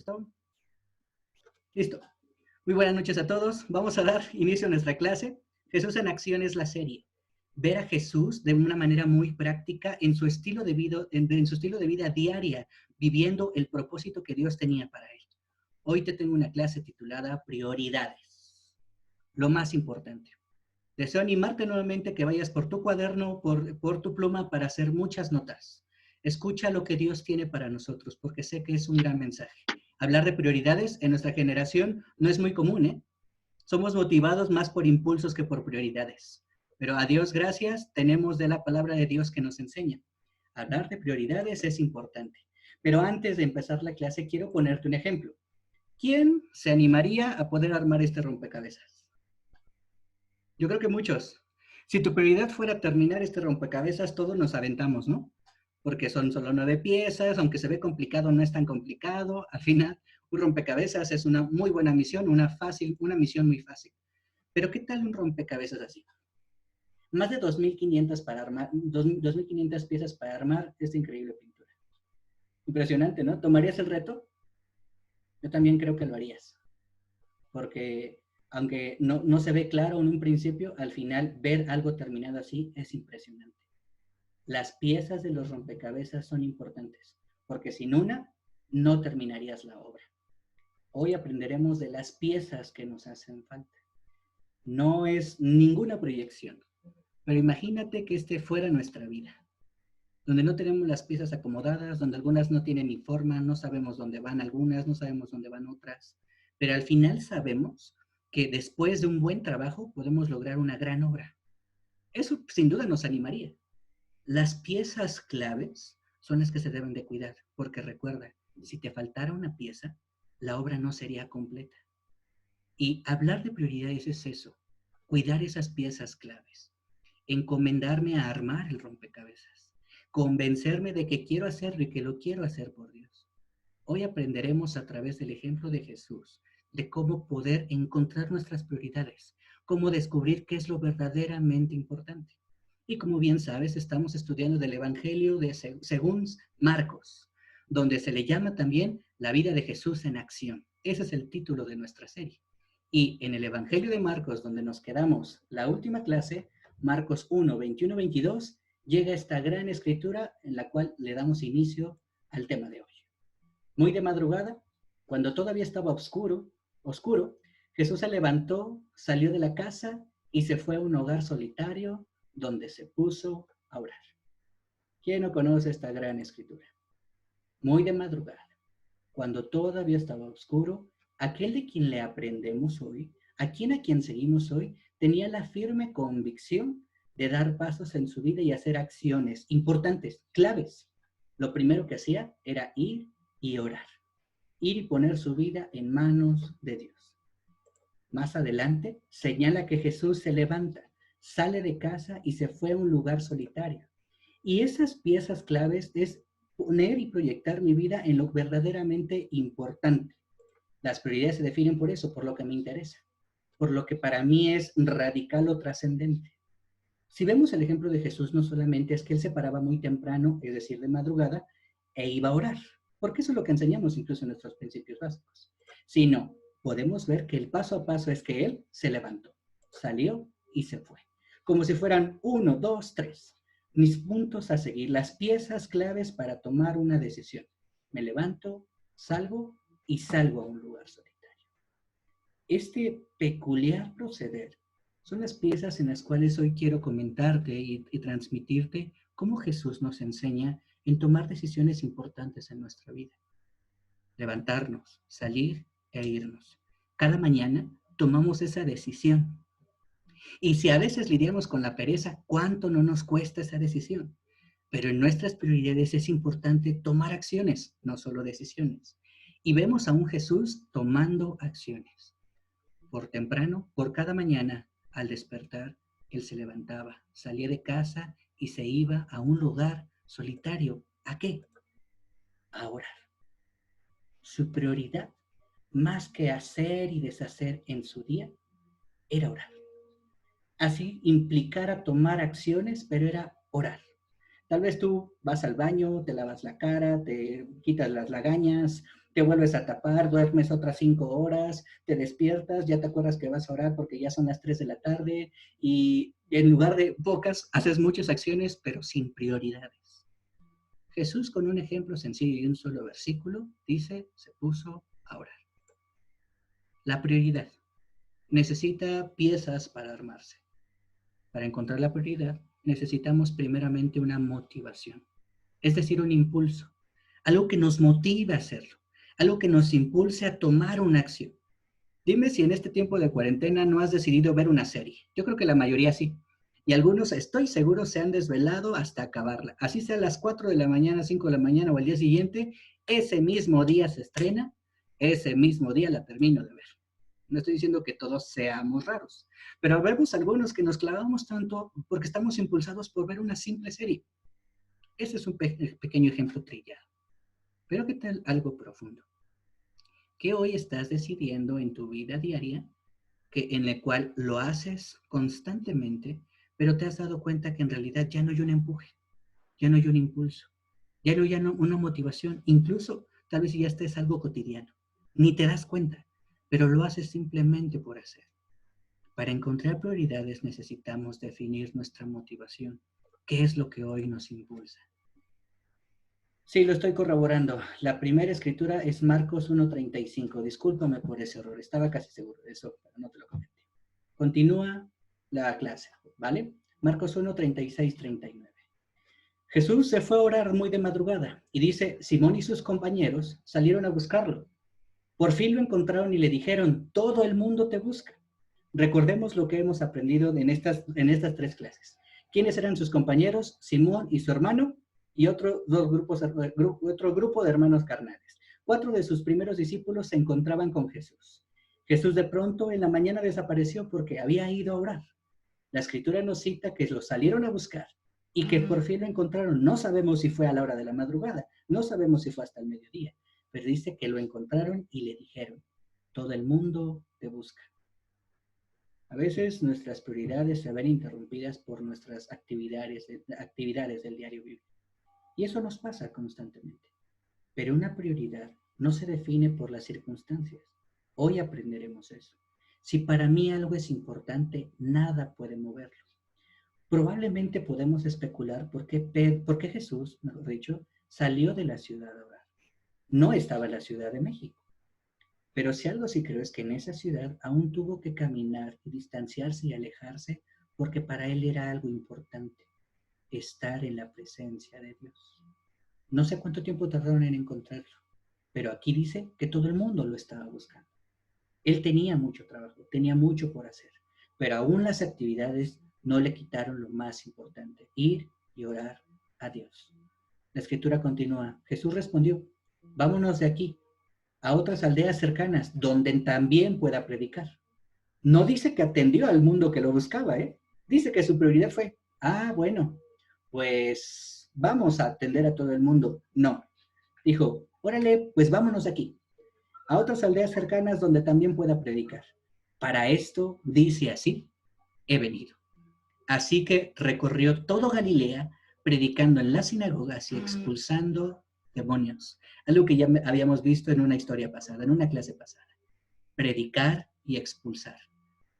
esto. Listo. Muy buenas noches a todos. Vamos a dar inicio a nuestra clase. Jesús en acción es la serie. Ver a Jesús de una manera muy práctica en su estilo de vida, en su estilo de vida diaria, viviendo el propósito que Dios tenía para él. Hoy te tengo una clase titulada Prioridades. Lo más importante. Deseo animarte nuevamente que vayas por tu cuaderno, por tu pluma para hacer muchas notas. Escucha lo que Dios tiene para nosotros, porque sé que es un gran mensaje. Hablar de prioridades en nuestra generación no es muy común, ¿eh? Somos motivados más por impulsos que por prioridades. Pero a Dios gracias, tenemos de la palabra de Dios que nos enseña. Hablar de prioridades es importante. Pero antes de empezar la clase, quiero ponerte un ejemplo. ¿Quién se animaría a poder armar este rompecabezas? Yo creo que muchos. Si tu prioridad fuera terminar este rompecabezas, todos nos aventamos, ¿no? Porque son solo 9 piezas, aunque se ve complicado, no es tan complicado. Al final, un rompecabezas es una muy buena misión, una misión muy fácil. Pero ¿qué tal un rompecabezas así? Más de 2.500 para armar, 2.500 piezas para armar esta increíble pintura. Impresionante, ¿no? ¿Tomarías el reto? Yo también creo que lo harías. Porque aunque no se ve claro en un principio, al final ver algo terminado así es impresionante. Las piezas de los rompecabezas son importantes, porque sin una no terminarías la obra. Hoy aprenderemos de las piezas que nos hacen falta. No es ninguna proyección, pero imagínate que este fuera nuestra vida, donde no tenemos las piezas acomodadas, donde algunas no tienen ni forma, no sabemos dónde van algunas, no sabemos dónde van otras, pero al final sabemos que después de un buen trabajo podemos lograr una gran obra. Eso sin duda nos animaría. Las piezas claves son las que se deben de cuidar, porque recuerda, si te faltara una pieza, la obra no sería completa. Y hablar de prioridades es eso, cuidar esas piezas claves, encomendarme a armar el rompecabezas, convencerme de que quiero hacerlo y que lo quiero hacer por Dios. Hoy aprenderemos a través del ejemplo de Jesús de cómo poder encontrar nuestras prioridades, cómo descubrir qué es lo verdaderamente importante. Y como bien sabes, estamos estudiando del Evangelio según Marcos, donde se le llama también la vida de Jesús en acción. Ese es el título de nuestra serie. Y en el Evangelio de Marcos, donde nos quedamos la última clase, Marcos 1, 21, 22, llega esta gran escritura en la cual le damos inicio al tema de hoy. Muy de madrugada, cuando todavía estaba oscuro, Jesús se levantó, salió de la casa y se fue a un hogar solitario donde se puso a orar. ¿Quién no conoce esta gran escritura? Muy de madrugada, cuando todavía estaba oscuro, aquel de quien le aprendemos hoy, a quien seguimos hoy, tenía la firme convicción de dar pasos en su vida y hacer acciones importantes, claves. Lo primero que hacía era ir y orar, ir y poner su vida en manos de Dios. Más adelante señala que Jesús se levanta, sale de casa y se fue a un lugar solitario. Y esas piezas claves es poner y proyectar mi vida en lo verdaderamente importante. Las prioridades se definen por eso, por lo que me interesa, por lo que para mí es radical o trascendente. Si vemos el ejemplo de Jesús, no solamente es que él se paraba muy temprano, es decir, de madrugada, e iba a orar, porque eso es lo que enseñamos incluso en nuestros principios básicos, sino podemos ver que el paso a paso es que él se levantó, salió y se fue, como si fueran 1, 2, 3. Mis puntos a seguir, las piezas claves para tomar una decisión. Me levanto, salgo y salgo a un lugar solitario. Este peculiar proceder son las piezas en las cuales hoy quiero comentarte y transmitirte cómo Jesús nos enseña en tomar decisiones importantes en nuestra vida. Levantarnos, salir e irnos. Cada mañana tomamos esa decisión. Y si a veces lidiamos con la pereza, ¿cuánto no nos cuesta esa decisión? Pero en nuestras prioridades es importante tomar acciones, no solo decisiones. Y vemos a un Jesús tomando acciones. Por temprano, por cada mañana, al despertar, él se levantaba, salía de casa y se iba a un lugar solitario. ¿A qué? A orar. Su prioridad, más que hacer y deshacer en su día, era orar. Así implicara tomar acciones, pero era orar. Tal vez tú vas al baño, te lavas la cara, te quitas las lagañas, te vuelves a tapar, duermes otras 5 horas, te despiertas, ya te acuerdas que vas a orar porque ya son las 3 de la tarde y en lugar de pocas, haces muchas acciones, pero sin prioridades. Jesús, con un ejemplo sencillo y un solo versículo, dice, se puso a orar. La prioridad necesita piezas para armarse. Para encontrar la prioridad, necesitamos primeramente una motivación, es decir, un impulso, algo que nos motive a hacerlo, algo que nos impulse a tomar una acción. Dime si en este tiempo de cuarentena no has decidido ver una serie. Yo creo que la mayoría sí. Y algunos, estoy seguro, se han desvelado hasta acabarla. Así sea a las 4 de la mañana, 5 de la mañana o al día siguiente, ese mismo día se estrena, ese mismo día la termino de ver. No estoy diciendo que todos seamos raros, pero vemos algunos que nos clavamos tanto porque estamos impulsados por ver una simple serie. Ese es un pequeño ejemplo trillado. Pero ¿qué tal algo profundo? ¿Qué hoy estás decidiendo en tu vida diaria en el cual lo haces constantemente, pero te has dado cuenta que en realidad ya no hay un empuje, ya no hay un impulso, ya no una motivación, incluso tal vez ya estés algo cotidiano, ni te das cuenta, pero lo haces simplemente por hacer? Para encontrar prioridades necesitamos definir nuestra motivación. ¿Qué es lo que hoy nos impulsa? Sí, lo estoy corroborando. La primera escritura es Marcos 1:35. Discúlpame por ese error. Estaba casi seguro de eso, pero no te lo comenté. Continúa la clase, ¿vale? Marcos 1:36, 39. Jesús se fue a orar muy de madrugada y dice, Simón y sus compañeros salieron a buscarlo. Por fin lo encontraron y le dijeron, todo el mundo te busca. Recordemos lo que hemos aprendido en estas 3 clases. ¿Quiénes eran sus compañeros? Simón y su hermano y otro grupo de hermanos carnales. 4 de sus primeros discípulos se encontraban con Jesús. Jesús de pronto en la mañana desapareció porque había ido a orar. La escritura nos cita que lo salieron a buscar y que por fin lo encontraron. No sabemos si fue a la hora de la madrugada, no sabemos si fue hasta el mediodía, pero dice que lo encontraron y le dijeron, todo el mundo te busca. A veces nuestras prioridades se ven interrumpidas por nuestras actividades del diario vivir. Y eso nos pasa constantemente. Pero una prioridad no se define por las circunstancias. Hoy aprenderemos eso. Si para mí algo es importante, nada puede moverlo. Probablemente podemos especular por qué Jesús, mejor dicho, salió de la ciudad a orar. No estaba en la Ciudad de México. Pero si algo sí creo es que en esa ciudad aún tuvo que caminar y distanciarse y alejarse porque para él era algo importante, estar en la presencia de Dios. No sé cuánto tiempo tardaron en encontrarlo, pero aquí dice que todo el mundo lo estaba buscando. Él tenía mucho trabajo, tenía mucho por hacer, pero aún las actividades no le quitaron lo más importante, ir y orar a Dios. La escritura continúa. Jesús respondió, vámonos de aquí a otras aldeas cercanas donde también pueda predicar. No dice que atendió al mundo que lo buscaba, ¿eh? Dice que su prioridad fue, bueno, pues vamos a atender a todo el mundo. No, dijo, órale, pues vámonos de aquí, a otras aldeas cercanas donde también pueda predicar. Para esto, dice así, he venido. Así que recorrió todo Galilea, predicando en las sinagogas y expulsando demonios. Algo que ya habíamos visto en una historia pasada, en una clase pasada. Predicar y expulsar.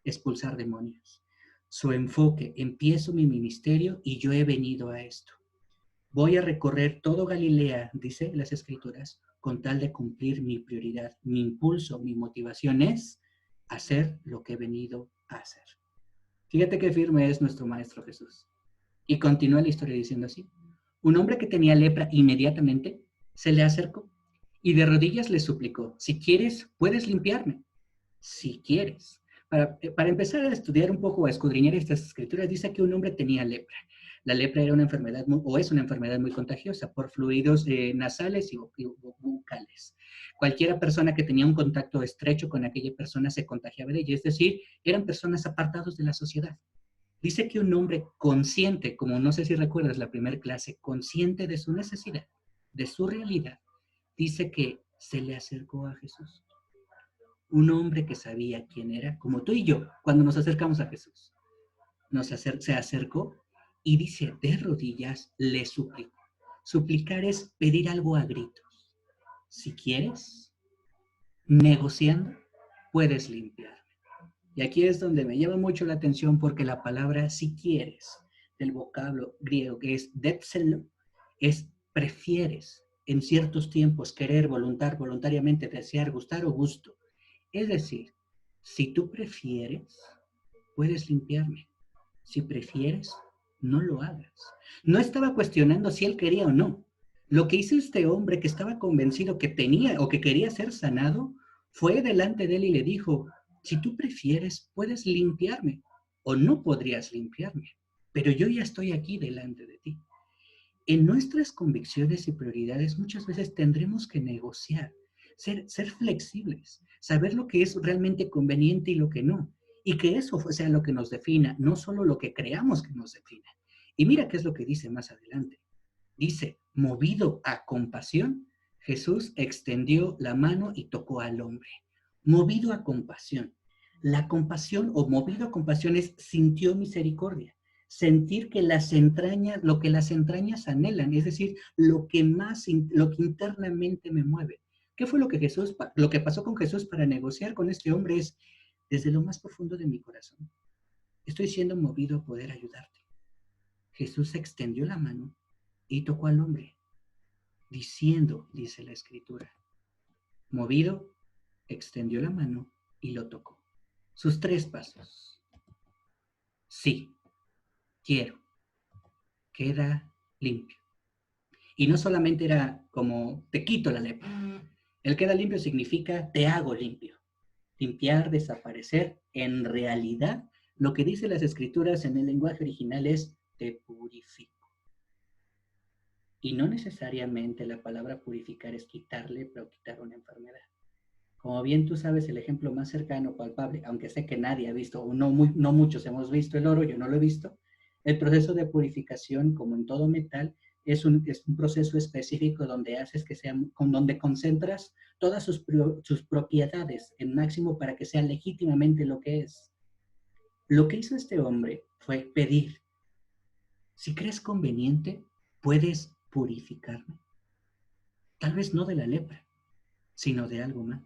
Expulsar demonios. Su enfoque, empiezo mi ministerio y yo he venido a esto. Voy a recorrer todo Galilea, dice las Escrituras, con tal de cumplir mi prioridad. Mi impulso, mi motivación es hacer lo que he venido a hacer. Fíjate qué firme es nuestro Maestro Jesús. Y continúa la historia diciendo así. Un hombre que tenía lepra inmediatamente se le acercó y de rodillas le suplicó, si quieres, puedes limpiarme. Si quieres. Para empezar a estudiar un poco, a escudriñar estas escrituras, dice que un hombre tenía lepra. La lepra era una enfermedad, o es una enfermedad muy contagiosa por fluidos nasales y bucales. Cualquiera persona que tenía un contacto estrecho con aquella persona se contagiaba de ella, es decir, eran personas apartados de la sociedad. Dice que un hombre consciente, como no sé si recuerdas la primera clase, consciente de su necesidad, de su realidad, dice que se le acercó a Jesús. Un hombre que sabía quién era, como tú y yo, cuando nos acercamos a Jesús. Se acercó y dice, de rodillas le suplicó. Suplicar es pedir algo a gritos. Si quieres, negociando, puedes limpiarme. Y aquí es donde me llama mucho la atención porque la palabra si quieres, del vocablo griego que es depselo, es prefieres en ciertos tiempos querer voluntariamente, desear, gustar o gusto. Es decir, si tú prefieres, puedes limpiarme. Si prefieres, no lo hagas. No estaba cuestionando si él quería o no. Lo que hizo este hombre que estaba convencido que tenía o que quería ser sanado, fue delante de él y le dijo, si tú prefieres, puedes limpiarme o no podrías limpiarme, pero yo ya estoy aquí delante de ti. En nuestras convicciones y prioridades muchas veces tendremos que negociar, ser flexibles, saber lo que es realmente conveniente y lo que no, y que eso sea lo que nos defina, no solo lo que creamos que nos defina. Y mira qué es lo que dice más adelante. Dice, movido a compasión, Jesús extendió la mano y tocó al hombre. Movido a compasión. La compasión o movido a compasión es sintió misericordia. Sentir que las entrañas, lo que las entrañas anhelan, es decir, lo que internamente me mueve. ¿Qué fue lo que pasó con Jesús para negociar con este hombre? Es desde lo más profundo de mi corazón. Estoy siendo movido a poder ayudarte. Jesús extendió la mano y tocó al hombre, diciendo, dice la escritura, movido, extendió la mano y lo tocó. Sus 3 pasos. Sí, quiero, queda limpio. Y no solamente era como, te quito la lepra. El queda limpio significa, te hago limpio. Limpiar, desaparecer. En realidad, lo que dice las escrituras en el lenguaje original es, te purifico. Y no necesariamente la palabra purificar es quitar lepra o quitar una enfermedad. Como bien tú sabes, el ejemplo más cercano, palpable, aunque sé que nadie ha visto, o no muchos hemos visto el oro, yo no lo he visto, el proceso de purificación, como en todo metal, es un proceso específico donde haces que sea, donde concentras todas sus propiedades en máximo para que sea legítimamente lo que es. Lo que hizo este hombre fue pedir, si crees conveniente, puedes purificarme. Tal vez no de la lepra, sino de algo más.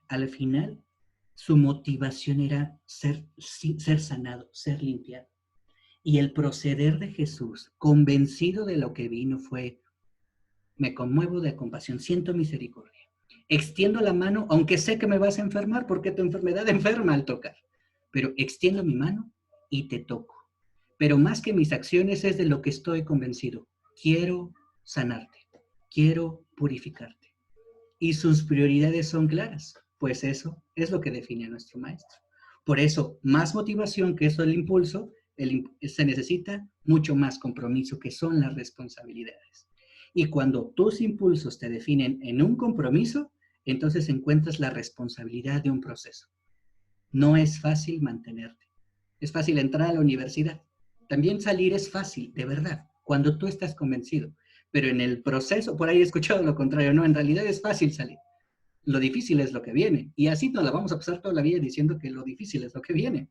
Al final, su motivación era ser sanado, ser limpiado. Y el proceder de Jesús, convencido de lo que vino, fue, me conmuevo de compasión, siento misericordia. Extiendo la mano, aunque sé que me vas a enfermar, porque tu enfermedad enferma al tocar. Pero extiendo mi mano y te toco. Pero más que mis acciones es de lo que estoy convencido. Quiero sanarte, quiero purificarte. Y sus prioridades son claras, pues eso es lo que define a nuestro maestro. Por eso, más motivación que eso el impulso, se necesita mucho más compromiso, que son las responsabilidades. Y cuando tus impulsos te definen en un compromiso, entonces encuentras la responsabilidad de un proceso. No es fácil mantenerte. Es fácil entrar a la universidad. También salir es fácil, de verdad, cuando tú estás convencido. Pero en el proceso, por ahí he escuchado lo contrario, no, en realidad es fácil salir. Lo difícil es lo que viene. Y así nos la vamos a pasar toda la vida diciendo que lo difícil es lo que viene.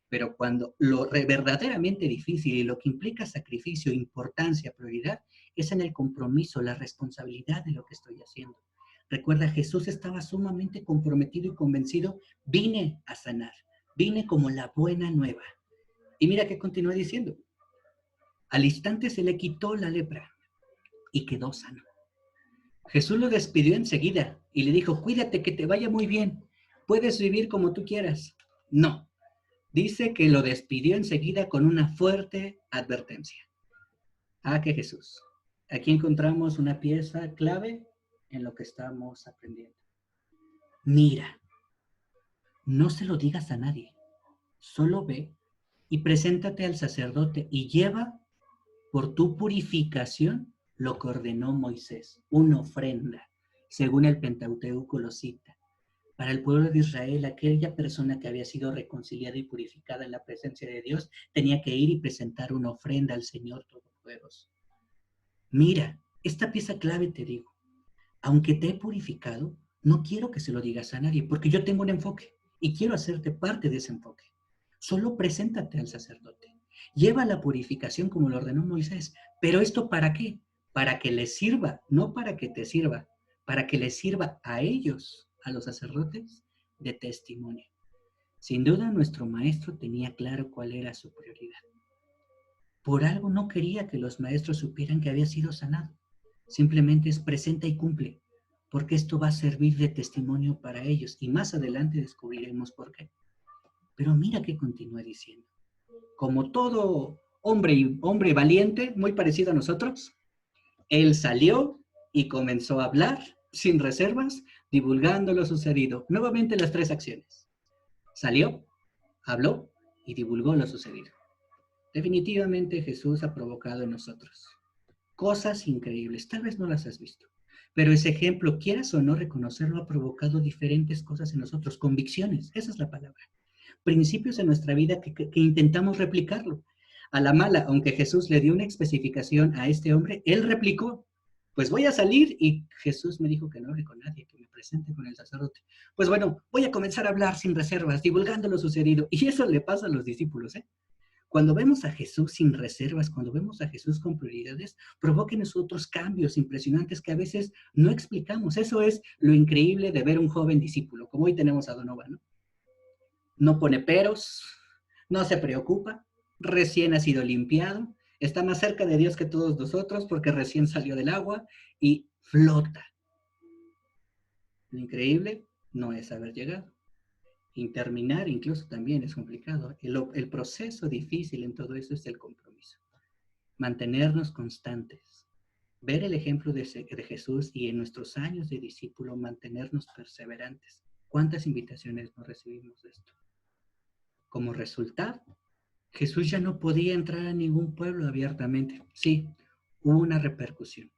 Pero cuando lo verdaderamente difícil y lo que implica sacrificio, importancia, prioridad, es en el compromiso, la responsabilidad de lo que estoy haciendo. Recuerda, Jesús estaba sumamente comprometido y convencido, vine a sanar, vine como la buena nueva. Y mira qué continúa diciendo. Al instante se le quitó la lepra y quedó sano. Jesús lo despidió enseguida y le dijo, cuídate, que te vaya muy bien, puedes vivir como tú quieras. No, dice que lo despidió enseguida con una fuerte advertencia. Que Jesús. Aquí encontramos una pieza clave en lo que estamos aprendiendo. Mira, no se lo digas a nadie, solo ve y preséntate al sacerdote y lleva por tu purificación lo que ordenó Moisés, una ofrenda, según el Pentateuco lo cita. Para el pueblo de Israel, aquella persona que había sido reconciliada y purificada en la presencia de Dios tenía que ir y presentar una ofrenda al Señor Todopoderoso. Mira, esta pieza clave te digo, aunque te he purificado, no quiero que se lo digas a nadie, porque yo tengo un enfoque y quiero hacerte parte de ese enfoque. Solo preséntate al sacerdote. Lleva la purificación como lo ordenó Moisés. ¿Pero esto para qué? Para que les sirva, no para que te sirva, para que les sirva a ellos a los sacerdotes de testimonio. Sin duda, nuestro maestro tenía claro cuál era su prioridad. Por algo no quería que los maestros supieran que había sido sanado. Simplemente es presenta y cumple, porque esto va a servir de testimonio para ellos y más adelante descubriremos por qué. Pero mira que continúa diciendo. Como todo hombre valiente, muy parecido a nosotros, él salió y comenzó a hablar sin reservas, divulgando lo sucedido. Nuevamente las tres acciones. Salió, habló y divulgó lo sucedido. Definitivamente Jesús ha provocado en nosotros cosas increíbles. Tal vez no las has visto, pero ese ejemplo, quieras o no reconocerlo, ha provocado diferentes cosas en nosotros, convicciones, esa es la palabra. Principios en nuestra vida que intentamos replicarlo. A la mala, aunque Jesús le dio una especificación a este hombre, él replicó, pues voy a salir y Jesús me dijo que no hable con nadie, que me presente con el sacerdote. Pues bueno, voy a comenzar a hablar sin reservas, divulgando lo sucedido. Y eso le pasa a los discípulos, ¿eh? Cuando vemos a Jesús sin reservas, cuando vemos a Jesús con prioridades, provoca en nosotros cambios impresionantes que a veces no explicamos. Eso es lo increíble de ver un joven discípulo, como hoy tenemos a Donovan, ¿no? No pone peros, no se preocupa, recién ha sido limpiado, está más cerca de Dios que todos nosotros porque recién salió del agua y flota. Lo increíble no es haber llegado. Y terminar incluso también es complicado. El proceso difícil en todo eso es el compromiso. Mantenernos constantes. Ver el ejemplo de Jesús y en nuestros años de discípulo mantenernos perseverantes. ¿Cuántas invitaciones no recibimos de esto? Como resultado, Jesús ya no podía entrar a ningún pueblo abiertamente. Sí, hubo una repercusión.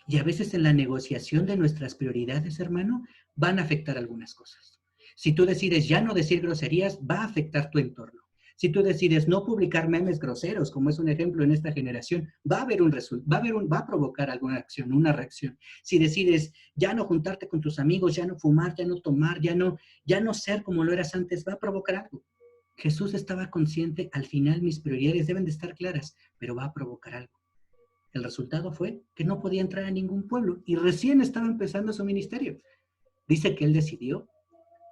Y a veces en la negociación de nuestras prioridades, hermano, van a afectar algunas cosas. Si tú decides ya no decir groserías, va a afectar tu entorno. Si tú decides no publicar memes groseros, como es un ejemplo en esta generación, va a provocar alguna acción, una reacción. Si decides ya no juntarte con tus amigos, ya no fumar, ya no tomar, ya no ser como lo eras antes, va a provocar algo. Jesús estaba consciente, al final mis prioridades deben de estar claras, pero va a provocar algo. El resultado fue que no podía entrar a ningún pueblo y recién estaba empezando su ministerio. Dice que él decidió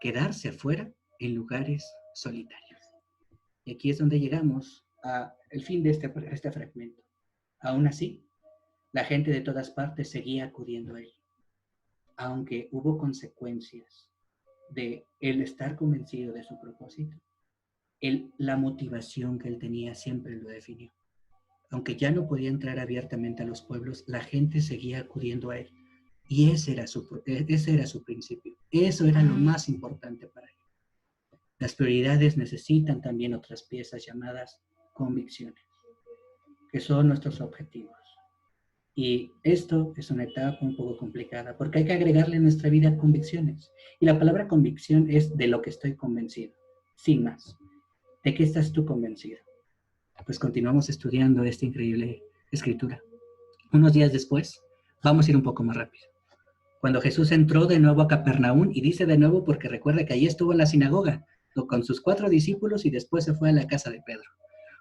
quedarse afuera en lugares solitarios. Y aquí es donde llegamos al fin de este fragmento. Aún así, la gente de todas partes seguía acudiendo a él, aunque hubo consecuencias de él estar convencido de su propósito. La motivación que él tenía siempre lo definió. Aunque ya no podía entrar abiertamente a los pueblos, la gente seguía acudiendo a él. Y ese era su principio. Eso era lo más importante para él. Las prioridades necesitan también otras piezas llamadas convicciones, que son nuestros objetivos. Y esto es una etapa un poco complicada, porque hay que agregarle a nuestra vida convicciones. Y la palabra convicción es de lo que estoy convencido, sin más. ¿De qué estás tú convencido? Pues continuamos estudiando esta increíble escritura. Unos días después, vamos a ir un poco más rápido. Cuando Jesús entró de nuevo a Capernaum, y dice de nuevo porque recuerda que allí estuvo en la sinagoga, con sus 4 discípulos y después se fue a la casa de Pedro.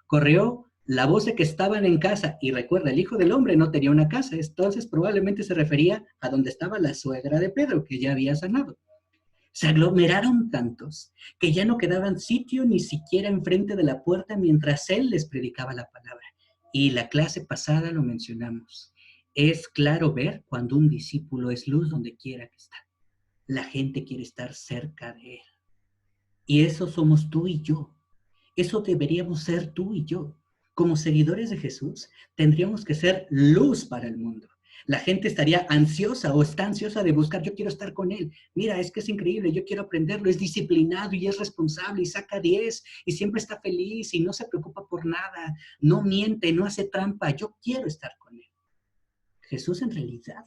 Corrió la voz de que estaban en casa, y recuerda, el Hijo del Hombre no tenía una casa, entonces probablemente se refería a donde estaba la suegra de Pedro, que ya había sanado. Se aglomeraron tantos que ya no quedaban sitio ni siquiera enfrente de la puerta mientras él les predicaba la palabra. Y la clase pasada lo mencionamos. Es claro ver cuando un discípulo es luz donde quiera que está. La gente quiere estar cerca de él. Y eso somos tú y yo. Eso deberíamos ser tú y yo. Como seguidores de Jesús, tendríamos que ser luz para el mundo. La gente estaría ansiosa o está ansiosa de buscar, yo quiero estar con él. Mira, es que es increíble, yo quiero aprenderlo, es disciplinado y es responsable y saca 10 y siempre está feliz y no se preocupa por nada, no miente, no hace trampa, yo quiero estar con él. Jesús en realidad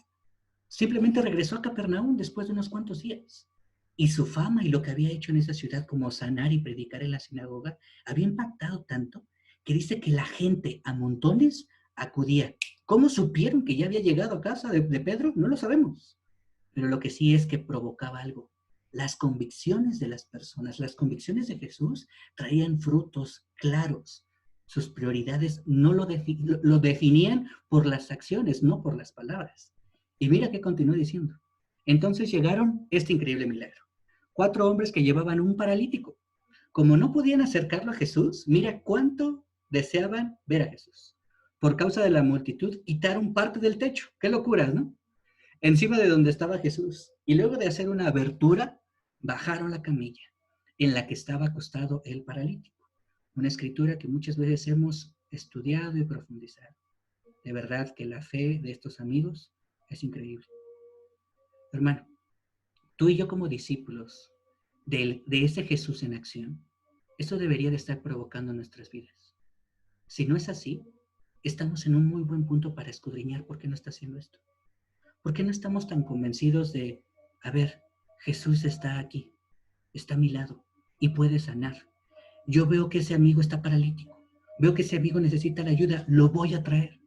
simplemente regresó a Capernaum después de unos cuantos días. Y su fama y lo que había hecho en esa ciudad, como sanar y predicar en la sinagoga, había impactado tanto que dice que la gente a montones acudía. ¿Cómo supieron que ya había llegado a casa de Pedro? No lo sabemos. Pero lo que sí es que provocaba algo. Las convicciones de las personas, las convicciones de Jesús traían frutos claros. Sus prioridades no lo definían por las acciones, no por las palabras. Y mira qué continúa diciendo. Entonces llegaron este increíble milagro. 4 hombres que llevaban un paralítico. Como no podían acercarlo a Jesús, mira cuánto deseaban ver a Jesús. Por causa de la multitud, quitaron parte del techo. Qué locuras, ¿no? Encima de donde estaba Jesús. Y luego de hacer una abertura, bajaron la camilla en la que estaba acostado el paralítico. Una escritura que muchas veces hemos estudiado y profundizado. De verdad que la fe de estos amigos es increíble. Hermano, tú y yo como discípulos de ese Jesús en acción, eso debería de estar provocando nuestras vidas. Si no es así, estamos en un muy buen punto para escudriñar por qué no está haciendo esto. ¿Por qué no estamos tan convencidos de, a ver, Jesús está aquí, está a mi lado y puede sanar? Yo veo que ese amigo está paralítico, veo que ese amigo necesita la ayuda, lo voy a traer.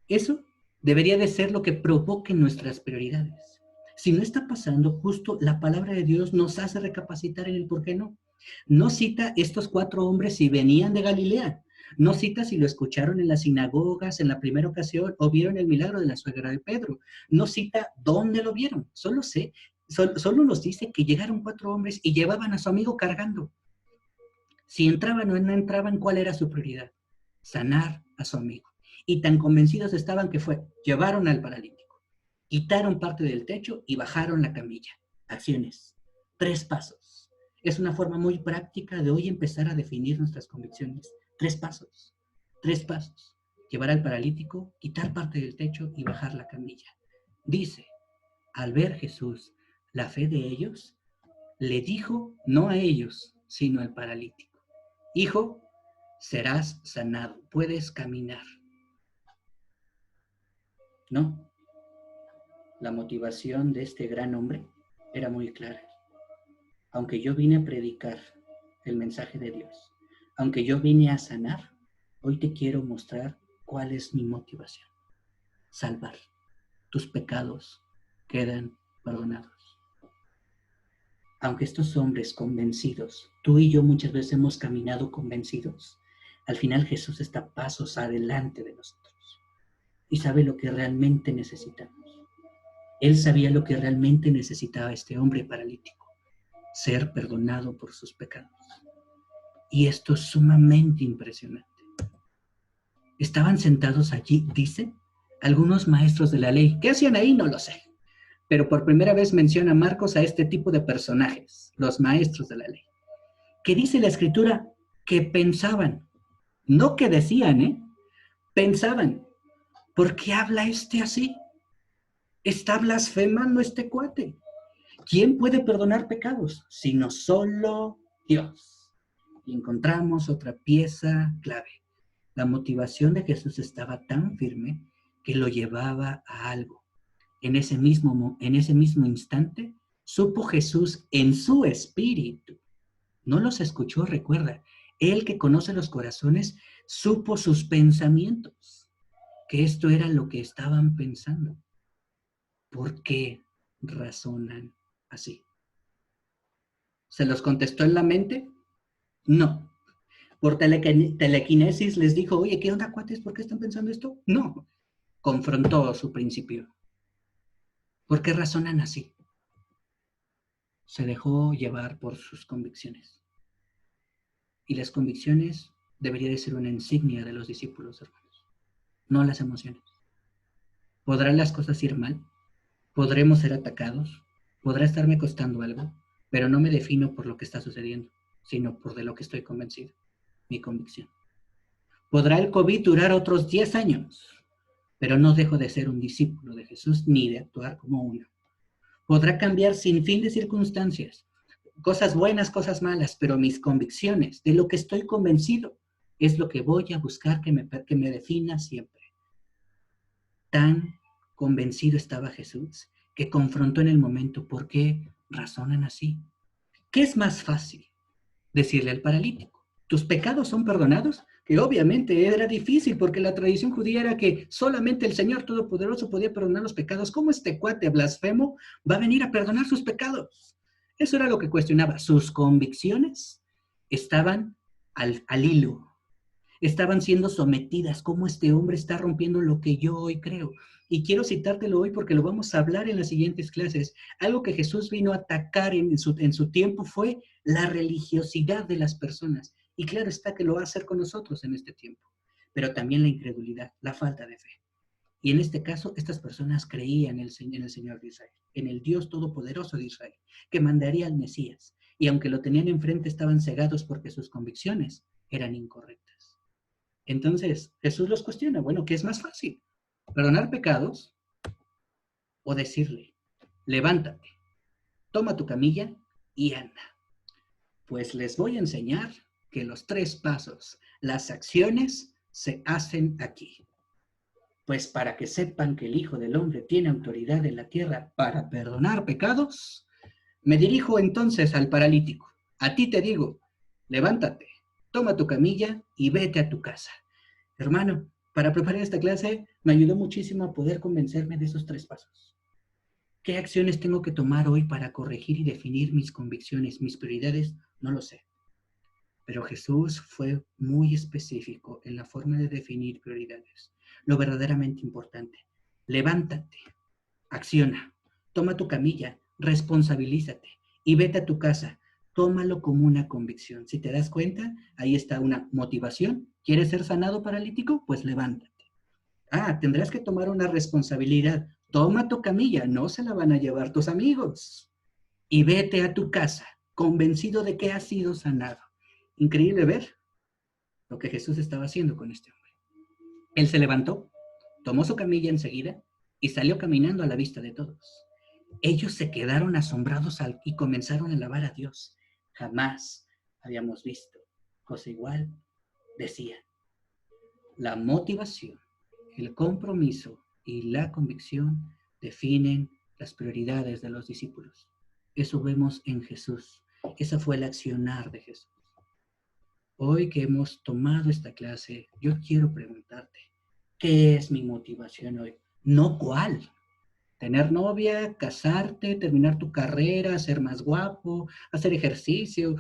Eso debería de ser lo que provoque nuestras prioridades. Si no está pasando, justo la palabra de Dios nos hace recapacitar en el por qué no. No cita estos 4 hombres si venían de Galilea. No cita si lo escucharon en las sinagogas en la primera ocasión o vieron el milagro de la suegra de Pedro. No cita dónde lo vieron. Solo nos dice que llegaron 4 hombres y llevaban a su amigo cargando. Si entraban o no entraban, ¿cuál era su prioridad? Sanar a su amigo. Y tan convencidos estaban que llevaron al paralítico, quitaron parte del techo y bajaron la camilla. Acciones. 3 pasos. Es una forma muy práctica de hoy empezar a definir nuestras convicciones. 3 pasos. 3 pasos. Llevar al paralítico, quitar parte del techo y bajar la camilla. Dice, al ver Jesús la fe de ellos, le dijo no a ellos, sino al paralítico: Hijo, serás sanado, puedes caminar. No, la motivación de este gran hombre era muy clara. Aunque yo vine a predicar el mensaje de Dios, aunque yo vine a sanar, hoy te quiero mostrar cuál es mi motivación. Salvar. Tus pecados quedan perdonados. Aunque estos hombres convencidos, tú y yo muchas veces hemos caminado convencidos, al final Jesús está pasos adelante de nosotros y sabe lo que realmente necesitamos. Él sabía lo que realmente necesitaba este hombre paralítico: ser perdonado por sus pecados. Y esto es sumamente impresionante. Estaban sentados allí, dice, algunos maestros de la ley. ¿Qué hacían ahí? No lo sé. Pero por primera vez menciona Marcos a este tipo de personajes, los maestros de la ley. ¿Qué dice la escritura? Que pensaban, no que decían, pensaban. ¿Por qué habla este así? Está blasfemando este cuate. ¿Quién puede perdonar pecados? Sino solo Dios. Y encontramos otra pieza clave. La motivación de Jesús estaba tan firme que lo llevaba a algo. En ese mismo instante, supo Jesús en su espíritu. No los escuchó, recuerda. Él que conoce los corazones, supo sus pensamientos. Que esto era lo que estaban pensando. ¿Por qué razonan así? ¿Se los contestó en la mente? No. ¿Por telequinesis les dijo, oye, qué onda, cuates? ¿Por qué están pensando esto? No. Confrontó su principio. ¿Por qué razonan así? Se dejó llevar por sus convicciones. Y las convicciones debería de ser una insignia de los discípulos, hermanos, no las emociones. ¿Podrán las cosas ir mal? ¿Podremos ser atacados? ¿Podrá estarme costando algo? Pero no me defino por lo que está sucediendo, sino por de lo que estoy convencido, mi convicción. ¿Podrá el COVID durar otros 10 años? Pero no dejo de ser un discípulo de Jesús ni de actuar como uno. Podrá cambiar sin fin de circunstancias, cosas buenas, cosas malas, pero mis convicciones, de lo que estoy convencido, es lo que voy a buscar que me defina siempre. Tan convencido estaba Jesús que confrontó en el momento por qué razonan así. ¿Qué es más fácil? Decirle al paralítico, ¿tus pecados son perdonados? Que obviamente era difícil porque la tradición judía era que solamente el Señor Todopoderoso podía perdonar los pecados. ¿Cómo este cuate blasfemo va a venir a perdonar sus pecados? Eso era lo que cuestionaba. Sus convicciones estaban al hilo. estaban siendo sometidas, cómo este hombre está rompiendo lo que yo hoy creo. Y quiero citártelo hoy porque lo vamos a hablar en las siguientes clases. Algo que Jesús vino a atacar en su tiempo fue la religiosidad de las personas. Y claro está que lo va a hacer con nosotros en este tiempo, pero también la incredulidad, la falta de fe. Y en este caso, estas personas creían en el Señor de Israel, en el Dios Todopoderoso de Israel, que mandaría al Mesías. Y aunque lo tenían enfrente, estaban cegados porque sus convicciones eran incorrectas. Entonces, Jesús los cuestiona, bueno, ¿qué es más fácil? ¿Perdonar pecados o decirle, levántate, toma tu camilla y anda? Pues les voy a enseñar que los 3 pasos, las acciones, se hacen aquí. Pues para que sepan que el Hijo del Hombre tiene autoridad en la tierra para perdonar pecados, me dirijo entonces al paralítico. A ti te digo, levántate, toma tu camilla y vete a tu casa. Hermano, para preparar esta clase me ayudó muchísimo a poder convencerme de esos 3 pasos. ¿Qué acciones tengo que tomar hoy para corregir y definir mis convicciones, mis prioridades? No lo sé. Pero Jesús fue muy específico en la forma de definir prioridades. Lo verdaderamente importante. Levántate, acciona, toma tu camilla, responsabilízate y vete a tu casa. Tómalo como una convicción. Si te das cuenta, ahí está una motivación. ¿Quieres ser sanado, paralítico? Pues levántate. Ah, tendrás que tomar una responsabilidad. Toma tu camilla, no se la van a llevar tus amigos. Y vete a tu casa, convencido de que has sido sanado. Increíble ver lo que Jesús estaba haciendo con este hombre. Él se levantó, tomó su camilla enseguida y salió caminando a la vista de todos. Ellos se quedaron asombrados y comenzaron a alabar a Dios. Jamás habíamos visto cosa igual, decía. La motivación, el compromiso y la convicción definen las prioridades de los discípulos. Eso vemos en Jesús. Esa fue el accionar de Jesús. Hoy que hemos tomado esta clase, yo quiero preguntarte, ¿qué es mi motivación hoy? No cuál. Tener novia, casarte, terminar tu carrera, ser más guapo, hacer ejercicio.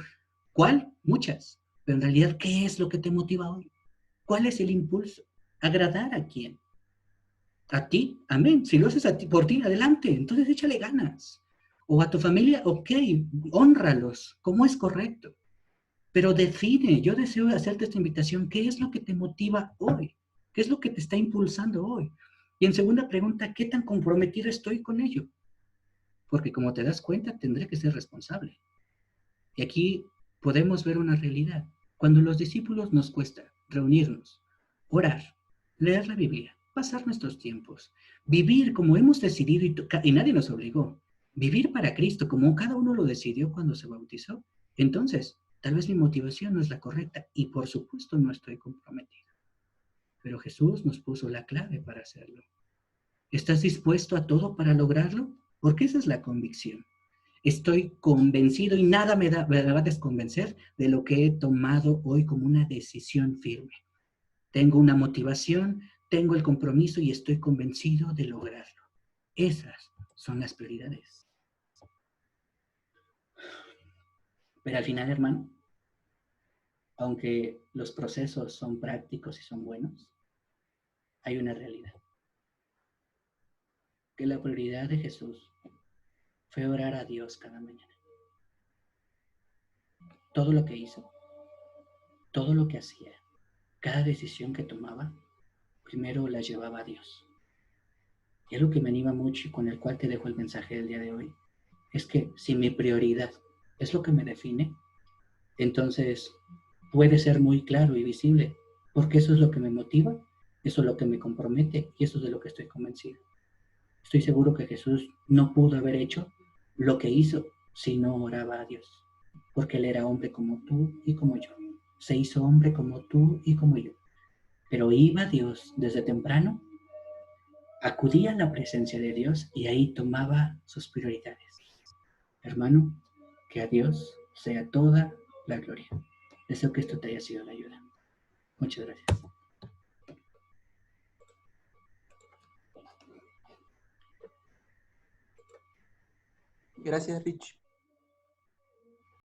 ¿Cuál? Muchas. Pero en realidad, ¿qué es lo que te motiva hoy? ¿Cuál es el impulso? ¿Agradar a quién? A ti, amén. Si lo haces a ti, por ti, adelante. Entonces échale ganas. O a tu familia, ok, hónralos, como es correcto. Pero define, yo deseo hacerte esta invitación, ¿qué es lo que te motiva hoy? ¿Qué es lo que te está impulsando hoy? Y en segunda pregunta, ¿qué tan comprometido estoy con ello? Porque como te das cuenta, tendré que ser responsable. Y aquí podemos ver una realidad. Cuando los discípulos nos cuesta reunirnos, orar, leer la Biblia, pasar nuestros tiempos, vivir como hemos decidido y nadie nos obligó, vivir para Cristo como cada uno lo decidió cuando se bautizó, entonces tal vez mi motivación no es la correcta y por supuesto no estoy comprometido. Pero Jesús nos puso la clave para hacerlo. ¿Estás dispuesto a todo para lograrlo? Porque esa es la convicción. Estoy convencido y nada me va a desconvencer de lo que he tomado hoy como una decisión firme. Tengo una motivación, tengo el compromiso y estoy convencido de lograrlo. Esas son las prioridades. Pero al final, hermano, aunque los procesos son prácticos y son buenos, hay una realidad. Que la prioridad de Jesús fue orar a Dios cada mañana. Todo lo que hizo, todo lo que hacía, cada decisión que tomaba, primero la llevaba a Dios. Y algo que me anima mucho y con el cual te dejo el mensaje del día de hoy, es que si mi prioridad es lo que me define, entonces puede ser muy claro y visible, porque eso es lo que me motiva, eso es lo que me compromete y eso es de lo que estoy convencido. Estoy seguro que Jesús no pudo haber hecho lo que hizo si no oraba a Dios, porque Él era hombre como tú y como yo. Se hizo hombre como tú y como yo. Pero iba a Dios desde temprano, acudía a la presencia de Dios y ahí tomaba sus prioridades. Hermano, que a Dios sea toda la gloria. Deseo que esto te haya sido de ayuda. Muchas gracias. Gracias, Rich.